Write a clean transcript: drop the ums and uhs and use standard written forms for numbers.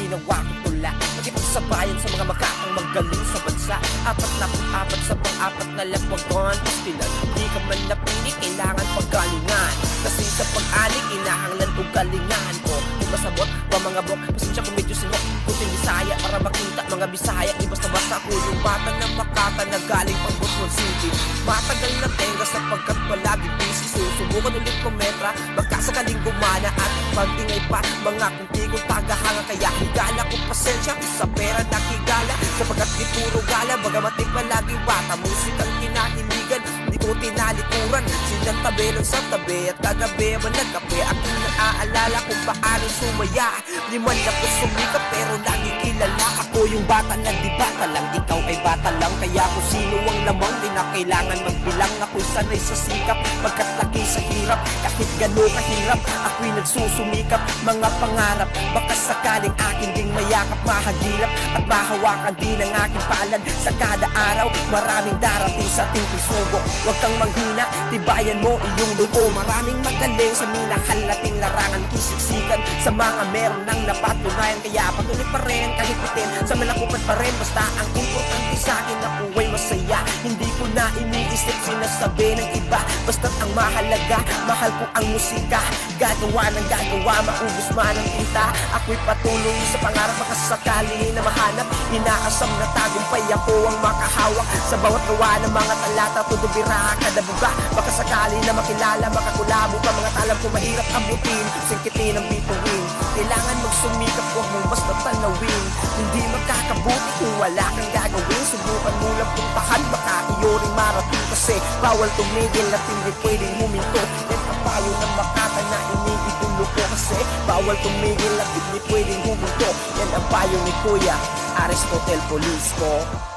ginawa kong tula. Magkipagsabayan sa mga makakang magaling sa bansa. 44 sa pang-apat na lapagan. Pastilan, hindi ka man napili, kailangan paggalingan. Kasi sa pag-alig, inahanglan o galingan ko. Di ba sabot, ba mga bok, pasensya kung medyo sinok. Puting Bisaya para makita mga Bisaya. Di basta-basta ko yung bata ng Makata na galing pang Butron City. Matagal na tenga sapagkat palagi busy. Susubukan ulit kumetra, magkasakaling gumana at magtingay pa. Mga kuntigong tagahanga, kaya higala ko pasensya. Sa pera nakigala, sapagkat di puro gala. Bagamat di palaging bata, musikang kinahiligan. Hindi ko tinalikuran, silang tabelong sa tabi. At kagabi ba nagkape, aking naaalala kung paano sumaya. Di man ako sumika pero laging kilala. Ako yung bata na di bata lang, ikaw ay bata lang. Kaya kung sino ang lamang, di na kailangan magbilang. Ako'y sanay sa sikap, pagkat laki sa hirap. Kahit gano'n kahirap, ako'y nagsusumikap. Mga pangarap, baka sakaling akin ding mayakap. Mahagilap at mahawakan din ang aking palad. Sa kada araw, maraming darating sa ating pisubok. Huwag kang manghina, tibayan mo iyong dugo. Maraming magaling sa minahalating larangan. Kisiksikan sa mga meron ng napatunayan. Kaya patuloy pa rin kahit bitin, sa malakupan pa rin. Basta ang importante sa akin, ako ay masaya. Hindi ko na iniisip sinasabi ng iba. Basta't ang mahalaga, mahal ko ang musika. Gagawa ng gagawa, maubos man ang tinta. Ako'y patuloy sa pangarap, makasakali na mahanap. Inaasam na tagumpay, ako ang makahawak sa bawat gawa ng mga talata. Tudubira kada buga, baka sakali na makilala. Makakulabo pa mga talam ko mahirap abutin. Singkitin ang bituin, kailangan magsumikap, huwag mong basta tanawin. Hindi magkakabuti kung wala kang gagawin. Subukan mo lang puntahan, baka iyo rin marating. Kasi bawal tumigil at hindi pwedeng huminto. Yan ang payo ng Makata na iniidolo ko. Kasi bawal tumigil at hindi pwedeng huminto. Yan ang payo ni Kuya Aristotel Polisco.